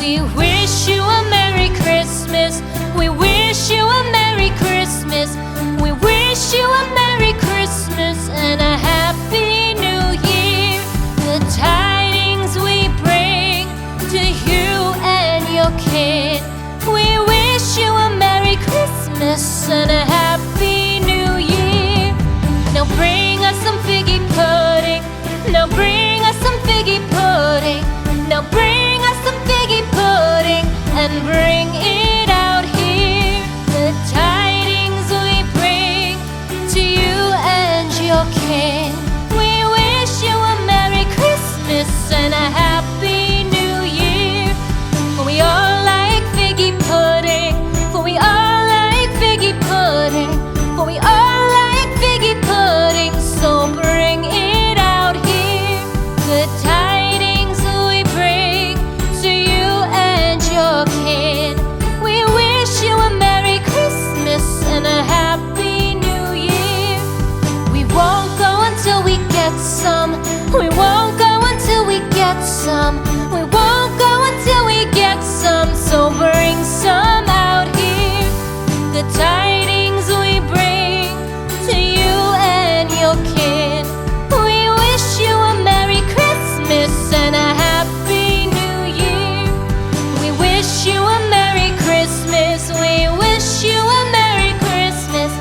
We wish you a Merry Christmas. We wish you a Merry Christmas. We wish you a Merry Christmas and a Happy New Year. The tidings we bring to you and your kid. We wish you a Merry Christmas and a Happy New Year. Now bring us some figgy pudding. Now bring us some figgy pudding. Now bring us some figgy pudding and bring it out here. The tidings we bring to you and your kin. We wish you a Merry Christmas and a Happy New Year. For we all like figgy pudding. For we all like figgy pudding. For we all like figgy pudding. So bring it out here. The tidings we bring to you and your kid. We wish you a Merry Christmas and a Happy New Year. We won't go until we get some. We won't go until we get some. We won't go until we get some. So bring some out here. The tidings we bring to you and your kid. We wish you a Merry Christmas and a Happy New Year. We wish you a Merry Christmas. We wish you a Merry Christmas.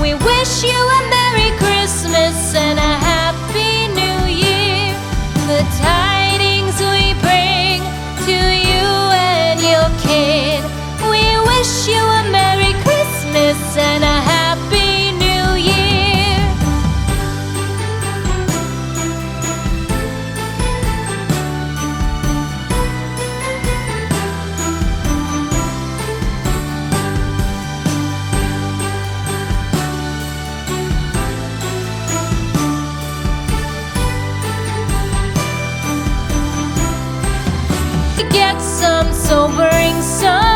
We wish you a Merry Christmas and a Happy New Year. The tidings we bring to you and your kid. We wish you a Merry Christmas and a Happy New Year. To get some, so bring some.